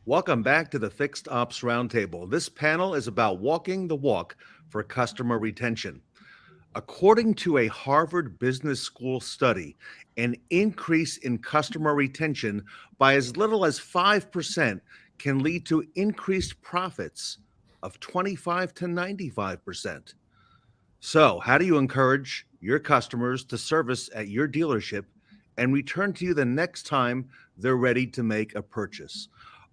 Welcome back to the Fixed Ops Roundtable. This panel is about walking the walk for customer retention. According to a Harvard Business School study, an increase in customer retention by as little as 5% can lead to increased profits of 25 to 95%. So, how do you encourage your customers to service at your dealership and return to you the next time they're ready to make a purchase?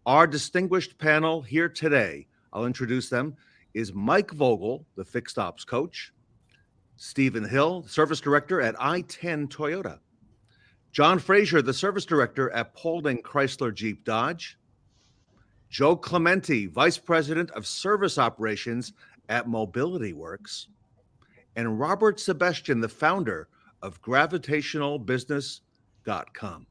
Our distinguished panel here today, I'll introduce them, is Mike Vogel, the Fixed Ops coach, Stephen Hill, service director at I-10 Toyota, John Frazier, the service director at Paulding Chrysler Jeep Dodge, Joe Clementi, vice president of service operations at Mobility Works, and Robert Sebastian, the founder of gravitationalbusiness.com.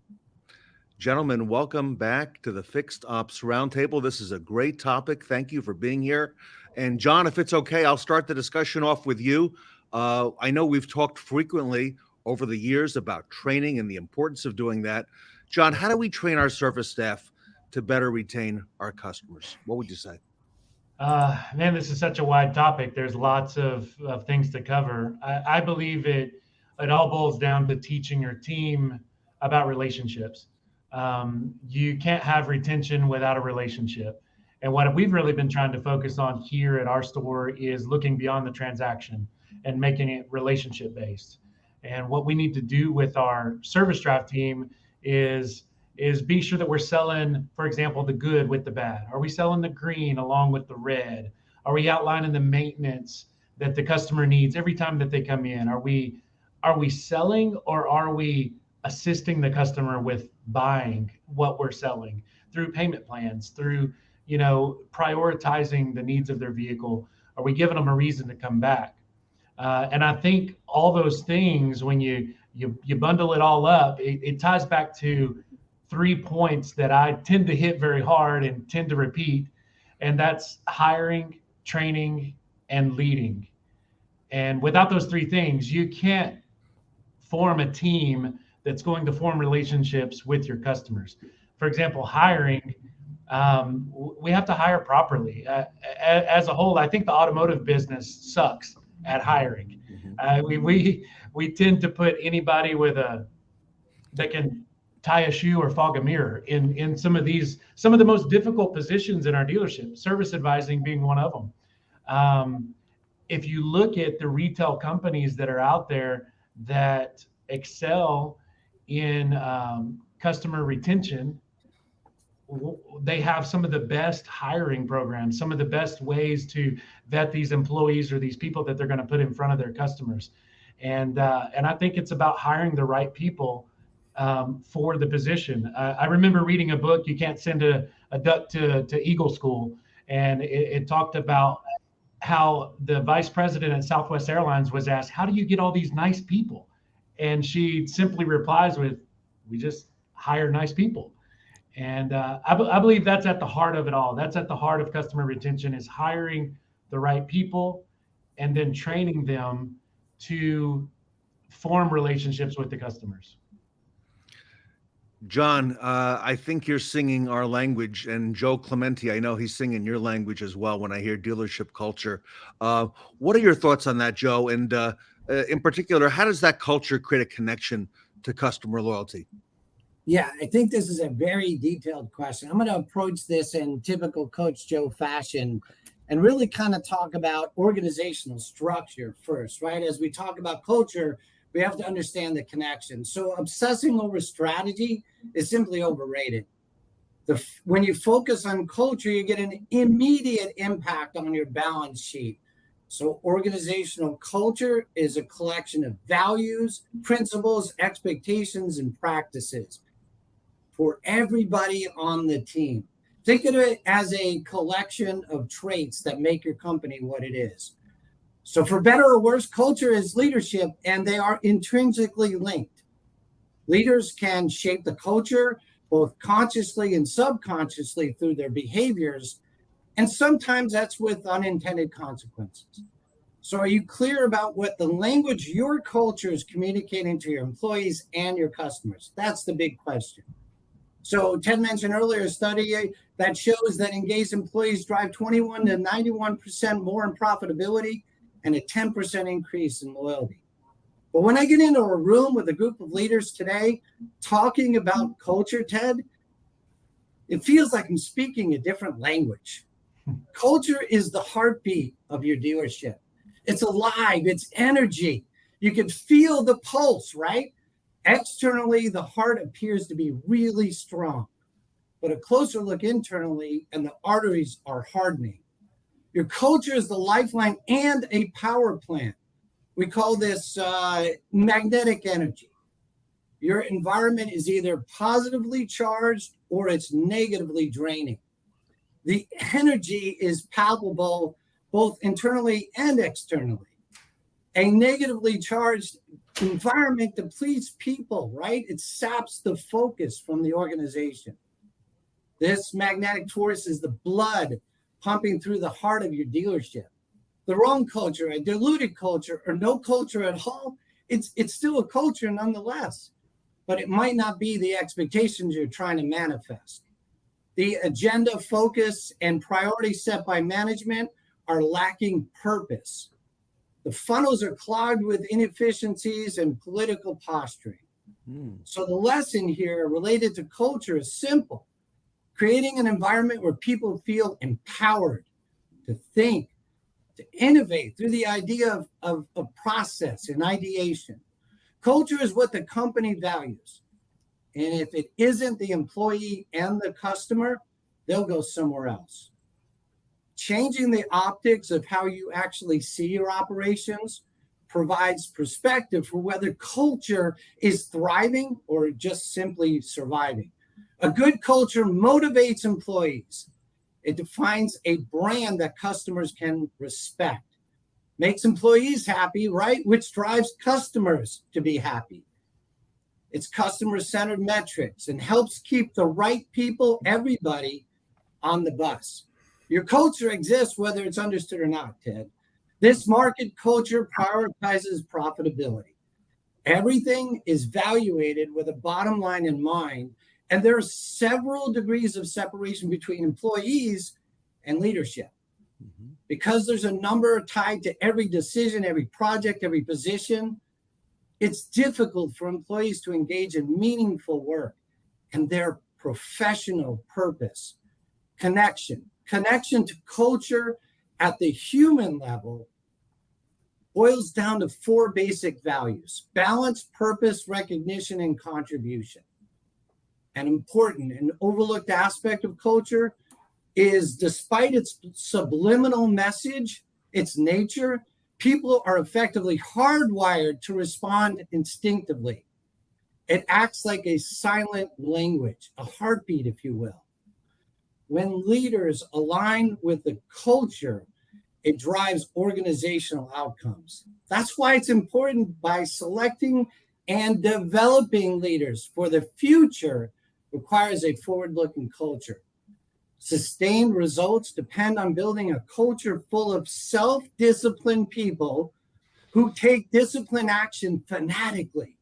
Gentlemen, welcome back to the Fixed Ops Roundtable. This is a great topic. Thank you for being here. And John, if it's okay, I'll start the discussion off with you. I know we've talked frequently over the years about training and the importance of doing that. John, how do we train our service staff to better retain our customers? What would you say? Man, this is such a wide topic. There's lots of things to cover. I believe it all boils down to teaching your team about relationships. You can't have retention without a relationship. And what we've really been trying to focus on here at our store is looking beyond the transaction and making it relationship based. And what we need to do with our service drive team is be sure that we're selling, for example, the good with the bad. Are we selling the green along with the red? Are we outlining the maintenance that the customer needs every time that they come in? Are we selling, or are we assisting the customer with buying what we're selling through payment plans, through prioritizing the needs of their vehicle? Are we giving them a reason to come back? And I think all those things, when you bundle it all up, it ties back to 3 points that I tend to hit very hard and tend to repeat, and that's hiring, training, and leading. And without those 3 things, you can't form a team that's going to form relationships with your customers. For example, hiring, we have to hire properly. As a whole, I think the automotive business sucks at hiring. We tend to put anybody that can tie a shoe or fog a mirror in some of the most difficult positions in our dealership, service advising being one of them. If you look at the retail companies that are out there that excel in customer retention, they have some of the best hiring programs, some of the best ways to vet these employees or these people that they're going to put in front of their customers. And I think it's about hiring the right people for the position. I remember reading a book, You Can't Send a Duck to Eagle School, and it talked about how the vice president at Southwest Airlines was asked, how do you get all these nice people? And she simply replies with, we just hire nice people. And I believe that's at the heart of it all. That's at the heart of customer retention, is hiring the right people and then training them to form relationships with the customers. John, I think you're singing our language, and Joe Clementi, I know he's singing your language as well when I hear dealership culture. What are your thoughts on that, Joe? And in particular, how does that culture create a connection to customer loyalty? Yeah, I think this is a very detailed question. I'm going to approach this in typical Coach Joe fashion and really kind of talk about organizational structure first, right? As we talk about culture, we have to understand the connection. So obsessing over strategy is simply overrated. When you focus on culture, you get an immediate impact on your balance sheet. So organizational culture is a collection of values, principles, expectations, and practices for everybody on the team. Think of it as a collection of traits that make your company what it is. So for better or worse, culture is leadership, and they are intrinsically linked. Leaders can shape the culture both consciously and subconsciously through their behaviors, and sometimes that's with unintended consequences. So are you clear about what the language your culture is communicating to your employees and your customers? That's the big question. So Ted mentioned earlier a study that shows that engaged employees drive 21 to 91% more in profitability and a 10% increase in loyalty. But when I get into a room with a group of leaders today talking about culture, Ted, it feels like I'm speaking a different language. Culture is the heartbeat of your dealership. It's alive, it's energy. You can feel the pulse, right? Externally, the heart appears to be really strong, but a closer look internally and the arteries are hardening. Your culture is the lifeline and a power plant. We call this magnetic energy. Your environment is either positively charged or it's negatively draining. The energy is palpable both internally and externally. A negatively charged environment depletes people, right? It saps the focus from the organization. This magnetic force is the blood pumping through the heart of your dealership. The wrong culture, a diluted culture, or no culture at all, it's still a culture nonetheless, but it might not be the expectations you're trying to manifest. The agenda, focus, and priorities set by management are lacking purpose. The funnels are clogged with inefficiencies and political posturing. So the lesson here related to culture is simple. Creating an environment where people feel empowered to think, to innovate through the idea of process and ideation. Culture is what the company values. And if it isn't the employee and the customer, they'll go somewhere else. Changing the optics of how you actually see your operations provides perspective for whether culture is thriving or just simply surviving. A good culture motivates employees. It defines a brand that customers can respect, makes employees happy, right? Which drives customers to be happy. It's customer-centered metrics and helps keep the right people, everybody, on the bus. Your culture exists whether it's understood or not, Ted. This market culture prioritizes profitability. Everything is valuated with a bottom line in mind, and there are several degrees of separation between employees and leadership. Because there's a number tied to every decision, every project, every position, it's difficult for employees to engage in meaningful work and their professional purpose. Connection to culture at the human level boils down to four basic values: balance, purpose, recognition, and contribution. An important and overlooked aspect of culture is, despite its subliminal message, its nature, people are effectively hardwired to respond instinctively. It acts like a silent language, a heartbeat, if you will. When leaders align with the culture, it drives organizational outcomes. That's why it's important by selecting and developing leaders for the future requires a forward-looking culture. Sustained results depend on building a culture full of self-disciplined people who take disciplined action fanatically.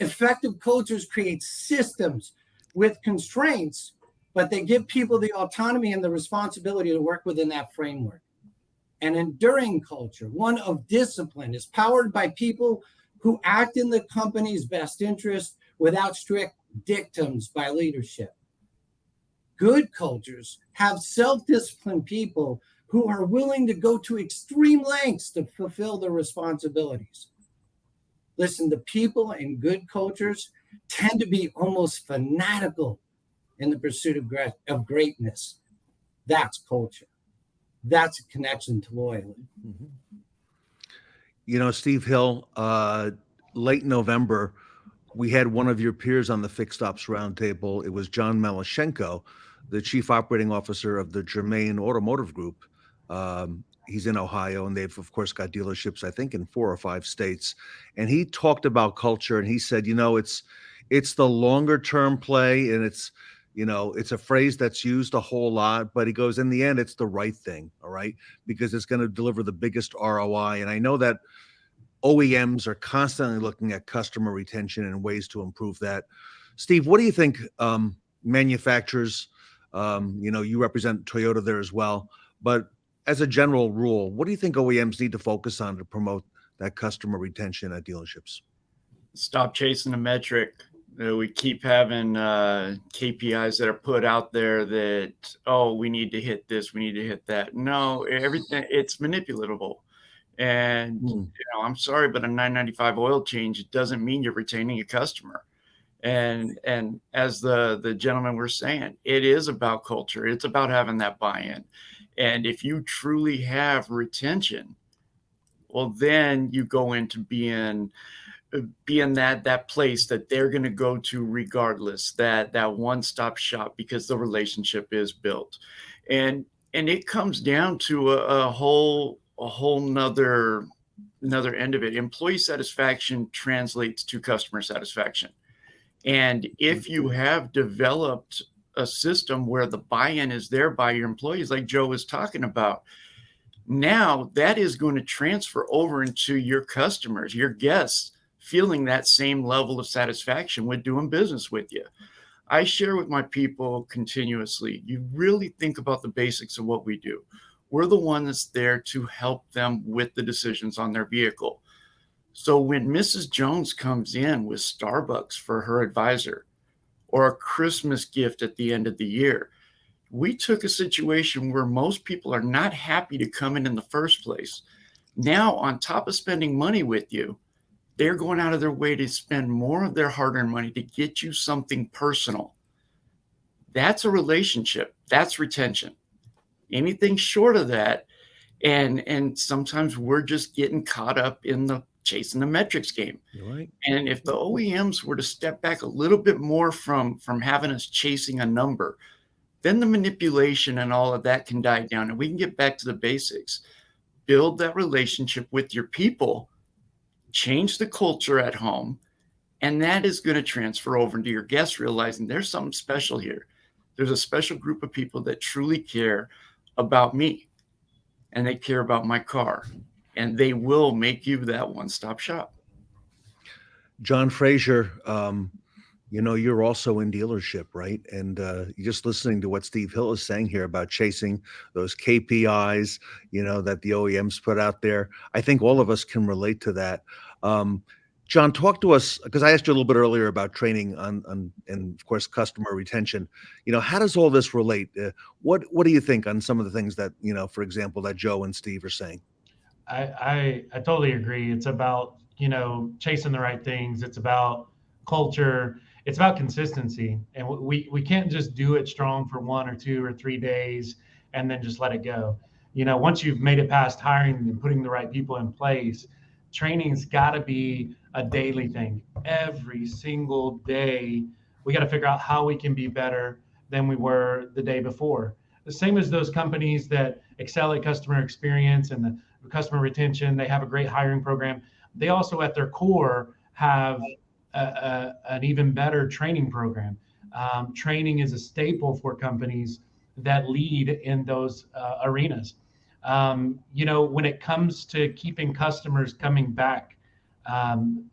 Effective cultures create systems with constraints, but they give people the autonomy and the responsibility to work within that framework. An enduring culture, one of discipline, is powered by people who act in the company's best interest without strict dictums by leadership. Good cultures have self-disciplined people who are willing to go to extreme lengths to fulfill their responsibilities. Listen, the people in good cultures tend to be almost fanatical in the pursuit of greatness. That's culture. That's a connection to loyalty. You know, Steve Hill, late November, we had one of your peers on the Fixed Ops Roundtable. It was John Melashenko, the Chief Operating Officer of the Germain Automotive Group. He's in Ohio, and they've, of course, got dealerships, I think, in 4 or 5 states. And he talked about culture, and he said, you know, it's the longer-term play, and it's a phrase that's used a whole lot, but he goes, in the end, it's the right thing, all right, because it's going to deliver the biggest ROI. And I know that OEMs are constantly looking at customer retention and ways to improve that. Steve, what do you think manufacturers, you represent Toyota there as well, but as a general rule, what do you think OEMs need to focus on to promote that customer retention at dealerships? Stop chasing the metric. We keep having KPIs that are put out there that, oh, we need to hit this, we need to hit that. No, everything, it's manipulatable. And I'm sorry, but a 995 oil change, it doesn't mean you're retaining a customer. And as the gentleman were saying, it is about culture. It's about having that buy-in. And if you truly have retention, well, then you go into being that place that they're going to go to regardless, that one-stop shop, because the relationship is built. And it comes down to a whole another end of it. Employee satisfaction translates to customer satisfaction. And if you have developed a system where the buy-in is there by your employees, like Joe was talking about, now that is going to transfer over into your customers, your guests, feeling that same level of satisfaction with doing business with you. I share with my people continuously, you really think about the basics of what we do. We're the one that's there to help them with the decisions on their vehicle. So when Mrs. Jones comes in with Starbucks for her advisor or a Christmas gift at the end of the year, we took a situation where most people are not happy to come in the first place. Now, on top of spending money with you, they're going out of their way to spend more of their hard-earned money to get you something personal. That's a relationship. That's retention. Anything short of that, and sometimes we're just getting caught up in the chasing the metrics game. Right. And if the OEMs were to step back a little bit more from having us chasing a number, then the manipulation and all of that can die down, and we can get back to the basics. Build that relationship with your people, change the culture at home, and that is going to transfer over into your guests, realizing there's something special here. There's a special group of people that truly care about me, and they care about my car, and they will make you that one-stop shop. John Frazier, you're also in dealership, right? And you're just listening to what Steve Hill is saying here about chasing those KPIs, that the OEMs put out there. I think all of us can relate to that. John, talk to us, because I asked you a little bit earlier about training on and of course, customer retention. How does all this relate? What do you think on some of the things that, for example, that Joe and Steve are saying? I totally agree. It's about, chasing the right things. It's about culture. It's about consistency. And we can't just do it strong for 1 or 2 or 3 days and then just let it go. Once you've made it past hiring and putting the right people in place, training's got to be a daily thing. Every single day, we got to figure out how we can be better than we were the day before. The same as those companies that excel at customer experience and the customer retention, they have a great hiring program. They also, at their core, have an even better training program. Training is a staple for companies that lead in those arenas. When it comes to keeping customers coming back,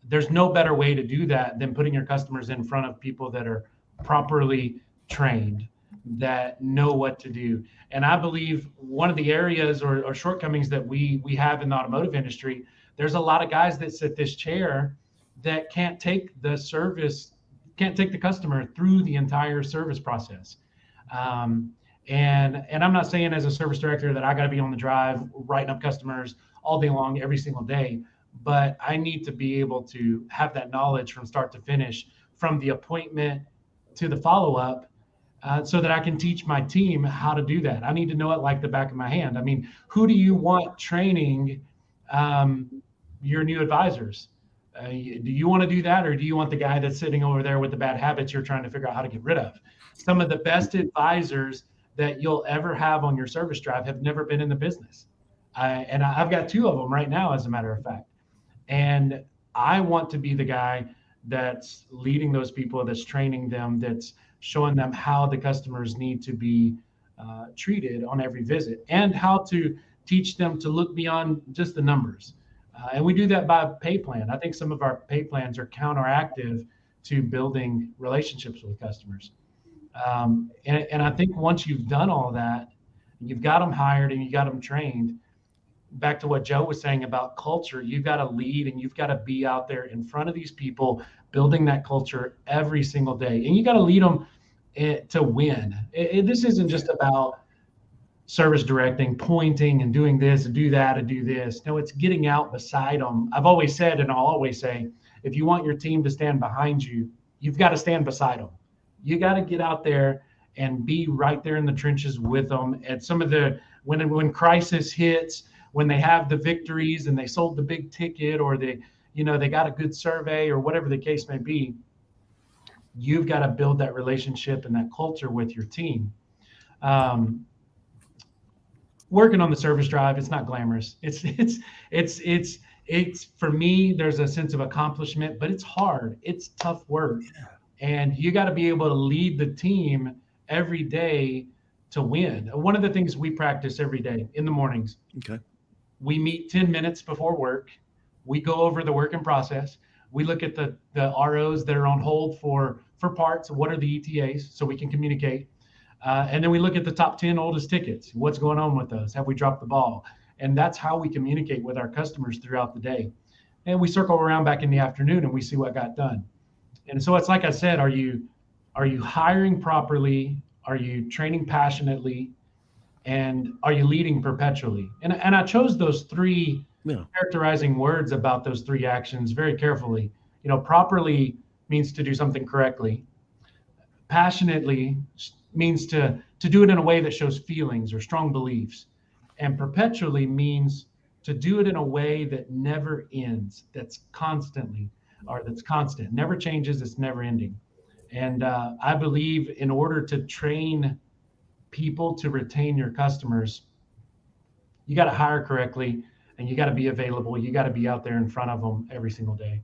there's no better way to do that than putting your customers in front of people that are properly trained, that know what to do. And I believe one of the areas or shortcomings that we have in the automotive industry, there's a lot of guys that sit this chair that can't take the customer through the entire service process. And I'm not saying as a service director that I got to be on the drive writing up customers all day long, every single day, but I need to be able to have that knowledge from start to finish, from the appointment to the follow-up, so that I can teach my team how to do that. I need to know it like the back of my hand. I mean, who do you want training your new advisors? Do you want to do that, or do you want the guy that's sitting over there with the bad habits you're trying to figure out how to get rid of? Some of the best advisors that you'll ever have on your service drive have never been in the business. And I've got 2 of them right now, as a matter of fact. And I want to be the guy that's leading those people, that's training them, that's showing them how the customers need to be treated on every visit, and how to teach them to look beyond just the numbers. And we do that by pay plan. I think some of our pay plans are counteractive to building relationships with customers. And I think once you've done all that, you've got them hired and you got them trained. Back to what Joe was saying about culture, you've got to lead and you've got to be out there in front of these people, building that culture every single day. And you got to lead them to win. This isn't just about service directing, pointing and doing this and do that and do this. No, it's getting out beside them. I've always said, and I'll always say, if you want your team to stand behind you, you've got to stand beside them. You got to get out there and be right there in the trenches with them. And some of the, when crisis hits, when they have the victories and they sold the big ticket, or they got a good survey, or whatever the case may be, you've got to build that relationship and that culture with your team. Working on the service drive, it's not glamorous. It's for me, there's a sense of accomplishment, but it's hard. It's tough work. Yeah. And you got to be able to lead the team every day to win. One of the things we practice every day in the mornings, Okay. we meet 10 minutes before work. We go over the work in process. We look at the ROs that are on hold for parts. What are the ETAs so we can communicate? And then we look at the top 10 oldest tickets. What's going on with those? Have we dropped the ball? And that's how we communicate with our customers throughout the day. And we circle around back in the afternoon and we see what got done. And so it's like I said, are you hiring properly? Are you training passionately? And are you leading perpetually? And I chose those three characterizing words about those three actions very carefully. Properly means to do something correctly. Passionately means to do it in a way that shows feelings or strong beliefs. And perpetually means to do it in a way that never ends, that's constant, never changes, it's never ending. And I believe in order to train people to retain your customers, you got to hire correctly and you got to be available. You got to be out there in front of them every single day.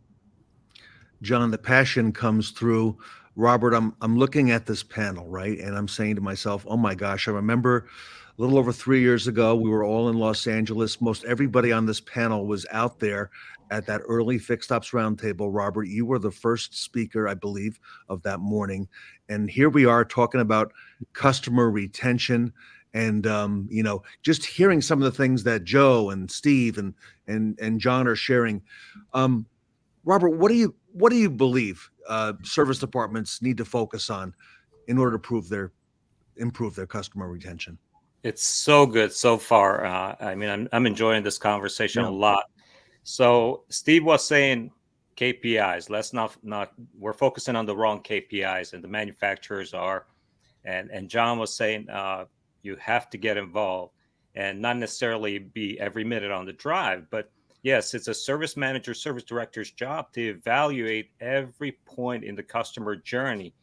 John, the passion comes through. Robert, I'm looking at this panel, right? And I'm saying to myself, oh my gosh, I remember a little over 3 years ago, we were all in Los Angeles. Most everybody on this panel was out there at that early Fixed Ops Roundtable. Robert, you were the first speaker, I believe, of that morning. And here we are talking about customer retention and, just hearing some of the things that Joe and Steve and John are sharing. Robert, what do you believe service departments need to focus on in order to improve their customer retention? It's so good so far. I'm enjoying this conversation a lot. So Steve was saying KPIs. Let's not we're focusing on the wrong KPIs, and the manufacturers are. And John was saying you have to get involved and not necessarily be every minute on the drive, but yes, it's a service manager, service director's job to evaluate every point in the customer journey.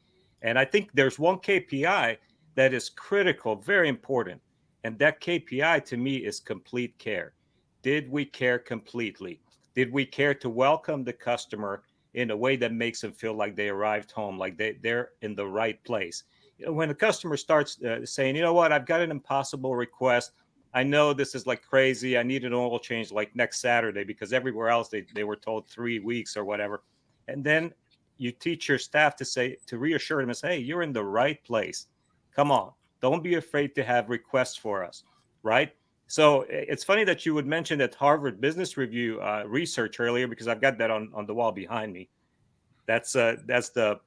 And I think there's one KPI that is critical, very important. And that KPI to me is complete care. Did we care completely? Did we care to welcome the customer in a way that makes them feel like they arrived home, like they're in the right place? When the customer starts saying, you know what, I've got an impossible request. I know this is like crazy. I need an oil change like next Saturday, because everywhere else they were told 3 weeks or whatever. And then you teach your staff to reassure them and say, hey, you're in the right place. Come on. Don't be afraid to have requests for us. Right. So it's funny that you would mention that Harvard Business Review research earlier, because I've got that on the wall behind me. That's the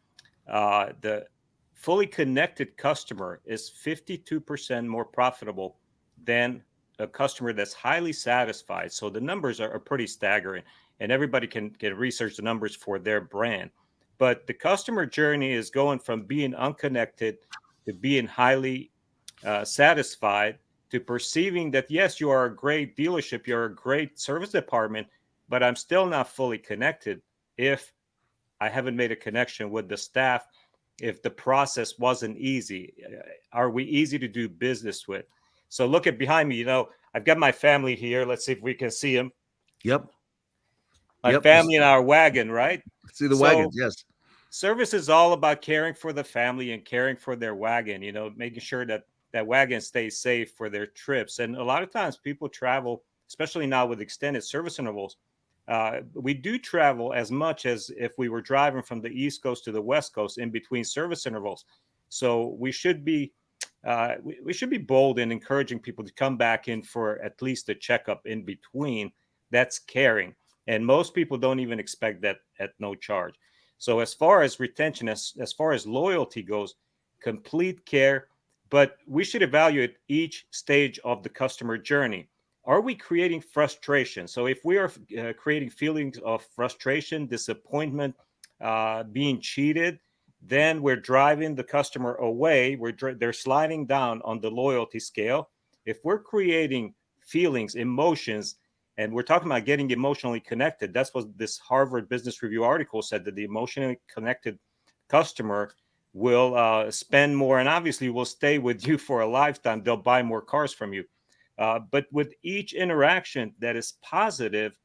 fully connected customer is 52% more profitable than a customer that's highly satisfied. So the numbers are pretty staggering, and everybody can research the numbers for their brand. But the customer journey is going from being unconnected to being highly satisfied, to perceiving that, yes, you are a great dealership, you're a great service department, but I'm still not fully connected if I haven't made a connection with the staff, if the process wasn't easy. Are we easy to do business with? So look at behind me, I've got my family here. Let's see if we can see them. Yep. My family in our wagon, right? See the wagons, yes. Service is all about caring for the family and caring for their wagon, making sure that wagon stays safe for their trips. And a lot of times people travel, especially now with extended service intervals, we do travel as much as if we were driving from the East Coast to the West Coast in between service intervals. So we should be we should be bold in encouraging people to come back in for at least a checkup in between. That's caring, and most people don't even expect that at no charge. So as far as retention, as far as loyalty goes, complete care, but we should evaluate each stage of the customer journey. Are we creating frustration? So if we are creating feelings of frustration, disappointment, being cheated, then we're driving the customer away. They're sliding down on the loyalty scale. If we're creating feelings, emotions, and we're talking about getting emotionally connected, that's what this Harvard Business Review article said, that the emotionally connected customer will spend more and obviously will stay with you for a lifetime. They'll buy more cars from you. But with each interaction that is positive,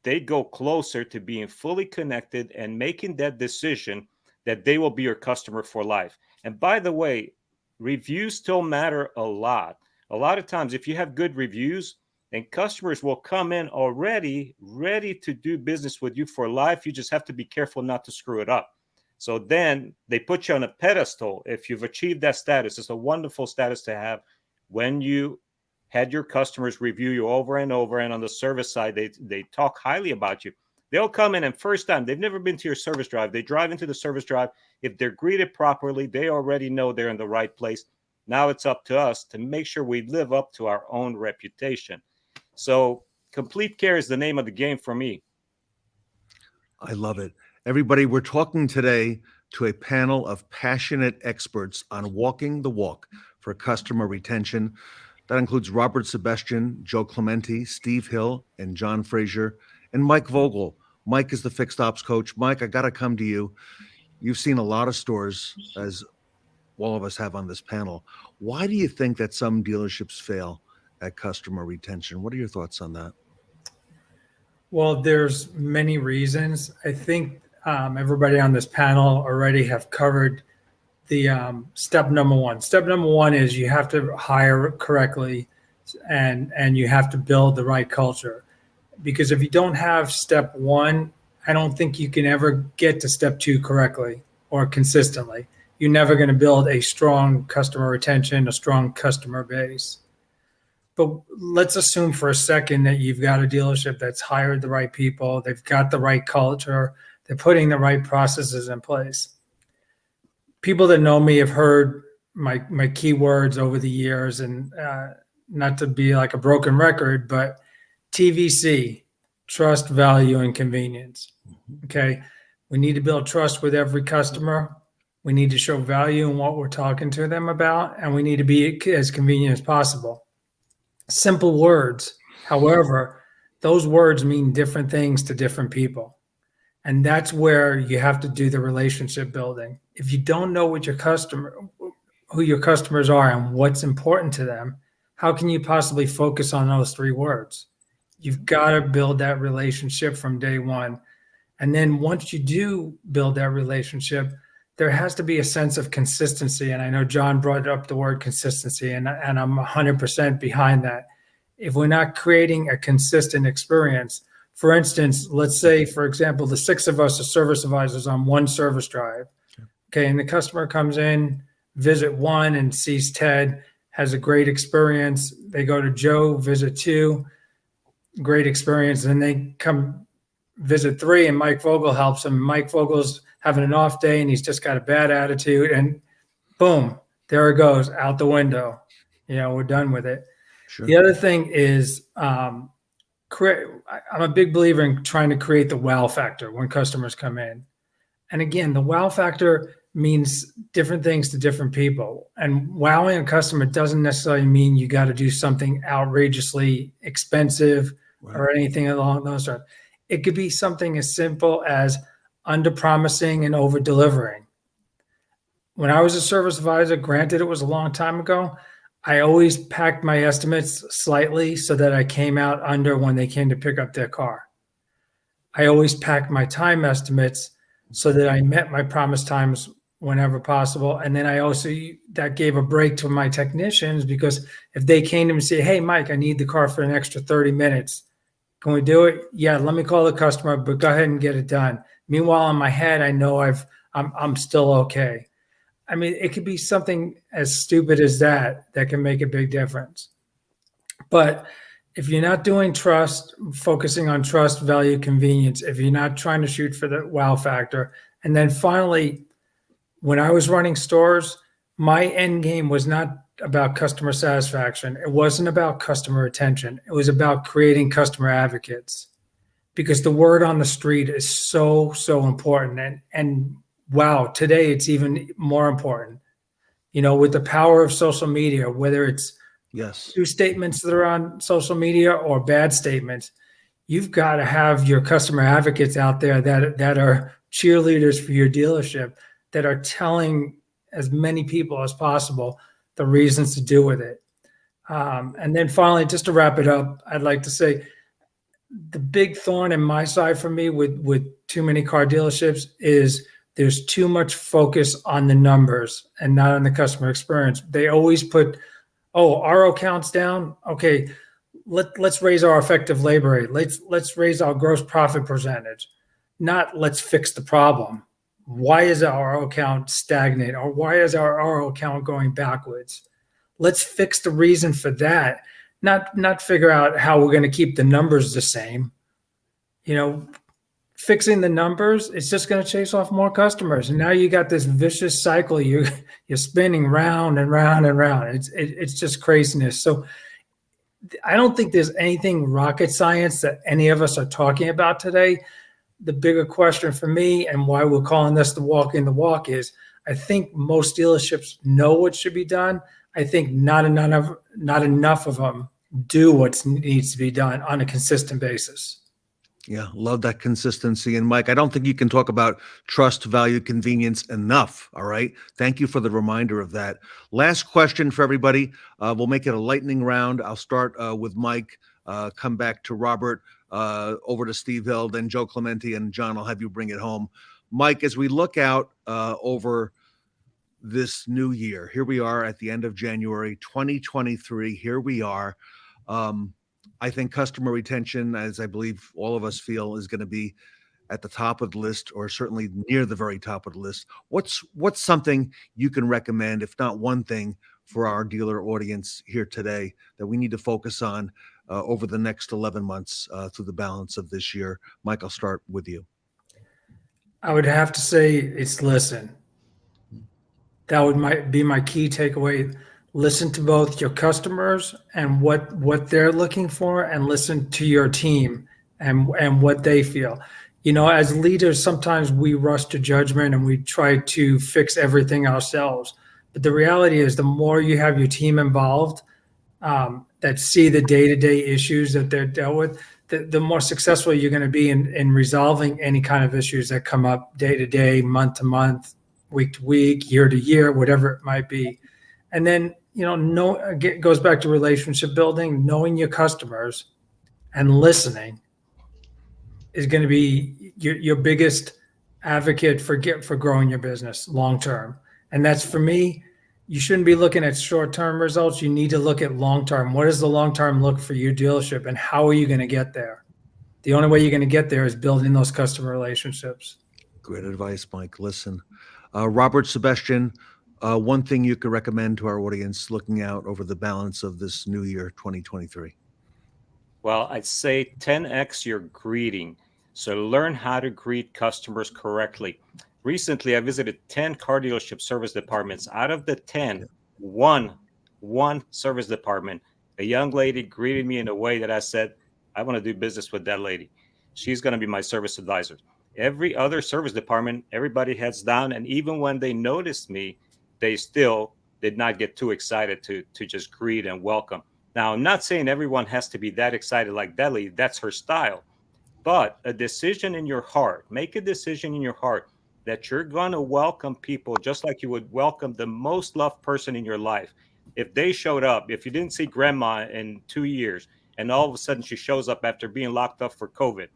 they go closer to being fully connected and making that decision that they will be your customer for life. And by the way, reviews still matter a lot. A lot of times, if you have good reviews, and customers will come in already ready to do business with you for life, you just have to be careful not to screw it up. So then they put you on a pedestal. If you've achieved that status, it's a wonderful status to have. When you had your customers review you over and over, and on the service side, they talk highly about you. They'll come in and first time, they've never been to your service drive. They drive into the service drive. If they're greeted properly, they already know they're in the right place. Now it's up to us to make sure we live up to our own reputation. So complete care is the name of the game for me. I love it. Everybody, we're talking today to a panel of passionate experts on walking the walk for customer retention. That includes Robert Sebastian, Joe Clementi, Steve Hill, and John Frazier, and Mike Vogel. Mike is the fixed ops coach. Mike, I got to come to you. You've seen a lot of stores, as all of us have on this panel. Why do you think that some dealerships fail at customer retention? What are your thoughts on that? Well, there's many reasons. I think everybody on this panel already have covered the step number one. Step number one is you have to hire correctly and you have to build the right culture. Because if you don't have step one, I don't think you can ever get to step two correctly or consistently. You're never going to build a strong customer retention, a strong customer base. But let's assume for a second that you've got a dealership that's hired the right people, they've got the right culture, they're putting the right processes in place. People that know me have heard my keywords over the years, and not to be like a broken record, but TVC, trust, value, and convenience. Okay. We need to build trust with every customer. We need to show value in what we're talking to them about, and we need to be as convenient as possible. Simple words. However, those words mean different things to different people. And that's where you have to do the relationship building. If you don't know what who your customers are and what's important to them, how can you possibly focus on those three words? You've got to build that relationship from day one. And then once you do build that relationship, there has to be a sense of consistency. And I know John brought up the word consistency, and I'm 100% behind that. If we're not creating a consistent experience, for instance, let's say, for example, the 6 of us are service advisors on one service drive. Okay. And the customer comes in, visit 1 and sees Ted, has a great experience. They go to Joe, visit 2, great experience. And they come visit 3 and Mike Vogel helps him. Mike Vogel's having an off day and he's just got a bad attitude, and boom, there it goes out the window. We're done with it. Sure. The other thing is, I'm a big believer in trying to create the wow factor when customers come in. And again, the wow factor means different things to different people. And wowing a customer doesn't necessarily mean you got to do something outrageously expensive, right, or anything along those lines. It could be something as simple as under-promising and over-delivering. When I was a service advisor, granted it was a long time ago, I always packed my estimates slightly so that I came out under when they came to pick up their car. I always packed my time estimates so that I met my promised times whenever possible. And then that gave a break to my technicians, because if they came to me and say, hey, Mike, I need the car for an extra 30 minutes, Can we do it? Yeah, let me call the customer, but go ahead and get it done. Meanwhile, in my head, I know I'm still okay. I mean, it could be something as stupid as that can make a big difference. But if you're not doing trust, focusing on trust, value, convenience, if you're not trying to shoot for the wow factor, and then finally, when I was running stores, my end game was not about customer satisfaction. It wasn't about customer retention. It was about creating customer advocates, because the word on the street is so, so important. And wow, today it's even more important. With the power of social media, whether it's Yes. true statements that are on social media or bad statements, you've got to have your customer advocates out there that are cheerleaders for your dealership, that are telling as many people as possible the reasons to do with it. And then finally, just to wrap it up, I'd like to say the big thorn in my side for me with too many car dealerships is there's too much focus on the numbers and not on the customer experience. They always put, oh, RO count's down. Okay, let's raise our effective labor rate. Let's raise our gross profit percentage. Not let's fix the problem. Why is our RO count stagnant, or why is our RO count going backwards? Let's fix the reason for that. Not figure out how we're going to keep the numbers the same. Fixing the numbers, it's just going to chase off more customers, and now you got this vicious cycle you're spinning round and round and round. It's just craziness. So I don't think there's anything rocket science that any of us are talking about today. The bigger question for me, and why we're calling this the walk in the walk, is I think most dealerships know what should be done. I think not enough of them do what needs to be done on a consistent basis. Yeah, love that consistency. And Mike, I don't think you can talk about trust, value, convenience enough. All right. Thank you for the reminder of that. Last question for everybody. We'll make it a lightning round. I'll start with Mike, come back to Robert, over to Steve Hill, then Joe Clementi, and John, I'll have you bring it home. Mike, as we look out over this new year, here we are at the end of January 2023. Here we are. I think customer retention, as I believe all of us feel, is going to be at the top of the list, or certainly near the very top of the list. What's something you can recommend, if not one thing, for our dealer audience here today that we need to focus on over the next 11 months through the balance of this year? Mike, I'll start with you. I would have to say it's listen. That would be my key takeaway. Listen to both your customers and what they're looking for, and listen to your team and what they feel. As leaders, sometimes we rush to judgment and we try to fix everything ourselves. But the reality is, the more you have your team involved, that see the day-to-day issues that they're dealt with, the more successful you're going to be in resolving any kind of issues that come up day to day, month to month, week to week, year to year, whatever it might be. And then, it goes back to relationship building. Knowing your customers and listening is going to be your biggest advocate for growing your business long term. And that's, for me, you shouldn't be looking at short-term results. You need to look at long-term. What does the long-term look for your dealership, and how are you going to get there? The only way you're going to get there is building those customer relationships. Great advice, Mike. Listen, Robert, Sebastian, one thing you could recommend to our audience looking out over the balance of this new year, 2023? Well, I'd say 10x your greeting. So learn how to greet customers correctly. Recently, I visited 10 car dealership service departments. Out of the 10, one service department, a young lady greeted me in a way that I said, I want to do business with that lady. She's going to be my service advisor. Every other service department, everybody heads down. And even when they noticed me, they still did not get too excited to just greet and welcome. Now, I'm not saying everyone has to be that excited like that lady. That's her style. But a decision in your heart, make a decision in your heart that you're going to welcome people just like you would welcome the most loved person in your life. If they showed up, if you didn't see grandma in 2 years, and all of a sudden she shows up after being locked up for COVID,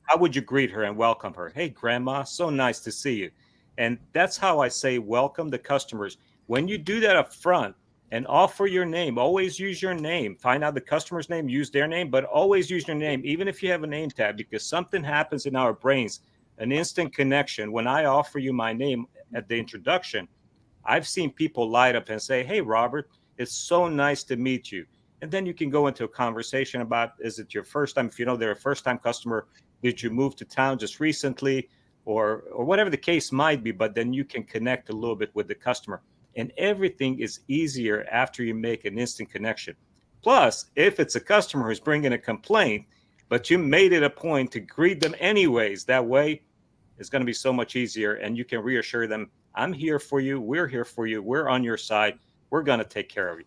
how would you greet her and welcome her? Hey, grandma, so nice to see you. And that's how I say welcome the customers. When you do that up front and offer your name. Always use your name. Find out the customer's name, use their name, but always use your name, even if you have a name tag, because something happens in our brains, an instant connection. When I offer you my name at the introduction, I've seen people light up and say, "Hey, Robert, it's so nice to meet you." And then you can go into a conversation about, is it your first time? If you know they're a first-time customer, did you move to town just recently, or whatever the case might be, but then you can connect a little bit with the customer. And everything is easier after you make an instant connection. Plus, if it's a customer who's bringing a complaint, but you made it a point to greet them anyways, that way it's going to be so much easier, and you can reassure them, I'm here for you, we're here for you, we're on your side, we're going to take care of you.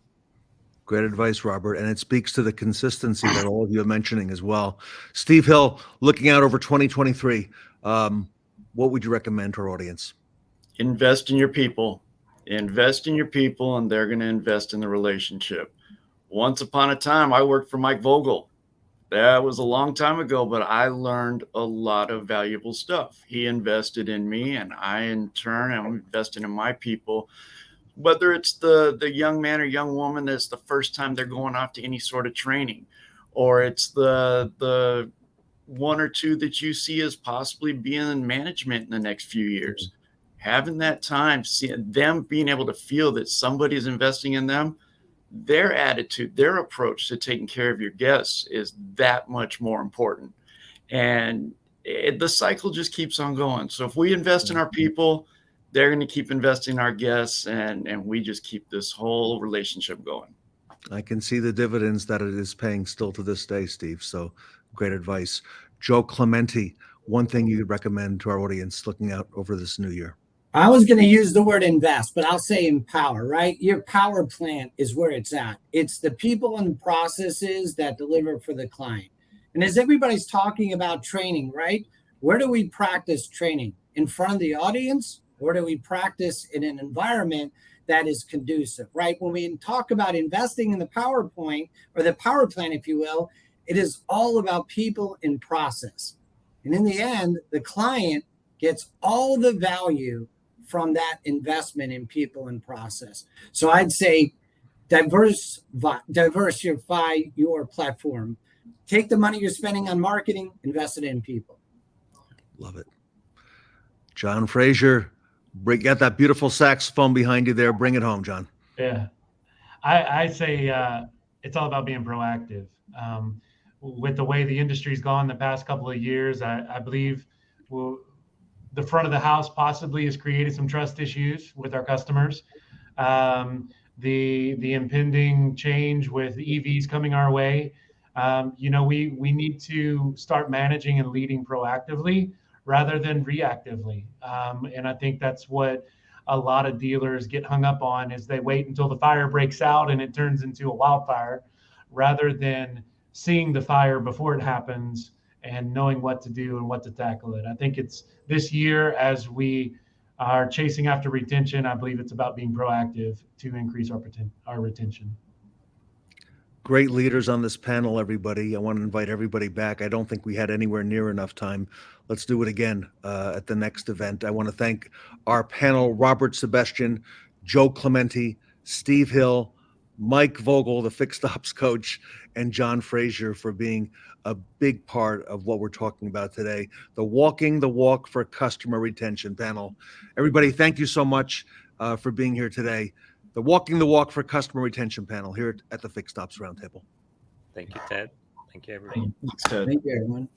Great advice, Robert. And it speaks to the consistency that all of you are mentioning as well. Steve Hill, looking out over 2023, what would you recommend to our audience? Invest in your people. Invest in your people, and they're going to invest in the relationship. Once upon a time, I worked for Mike Vogel. That was a long time ago, but I learned a lot of valuable stuff. He invested in me, and I, in turn, am investing in my people. Whether it's the young man or young woman that's the first time they're going off to any sort of training, or it's the one or two that you see as possibly being in management in the next few years. Having that time, seeing them being able to feel that somebody's investing in them, their attitude, their approach to taking care of your guests is that much more important. And the cycle just keeps on going. So if we invest in our people, they're going to keep investing in our guests, and we just keep this whole relationship going. I can see the dividends that it is paying still to this day, Steve. So great advice. Joe Clementi, one thing you'd recommend to our audience looking out over this new year? I was going to use the word invest, but I'll say empower, right? Your power plant is where it's at. It's the people and processes that deliver for the client. And as everybody's talking about training, right? Where do we practice training? In front of the audience? Or do we practice in an environment that is conducive, right? When we talk about investing in the PowerPoint or the power plant, if you will, it is all about people and process. And in the end, the client gets all the value from that investment in people and process. So I'd say diversify your platform. Take the money you're spending on marketing, invest it in people. Love it. John Frazier, got that beautiful saxophone behind you there. Bring it home, John. Yeah. I say it's all about being proactive. With the way the industry's gone the past couple of years, I believe the front of the house possibly has created some trust issues with our customers. The impending change with EVs coming our way, we need to start managing and leading proactively rather than reactively. And I think that's what a lot of dealers get hung up on, is they wait until the fire breaks out and it turns into a wildfire, rather than seeing the fire before it happens and knowing what to do and what to tackle it. I think it's this year, as we are chasing after retention, I believe it's about being proactive to increase our retention. Great leaders on this panel, everybody. I want to invite everybody back. I don't think we had anywhere near enough time. Let's do it again at the next event. I want to thank our panel, Robert Sebastian, Joe Clementi, Steve Hill, Mike Vogel, the fixed ops coach, and John Frazier for being a big part of what we're talking about today, the Walking the Walk for Customer Retention panel. Everybody, thank you so much for being here today. The Walking the Walk for Customer Retention panel here at the Fixed Ops Roundtable. Thank you, Ted. Thank you, everybody. Thanks, Ted. Thank you, everyone.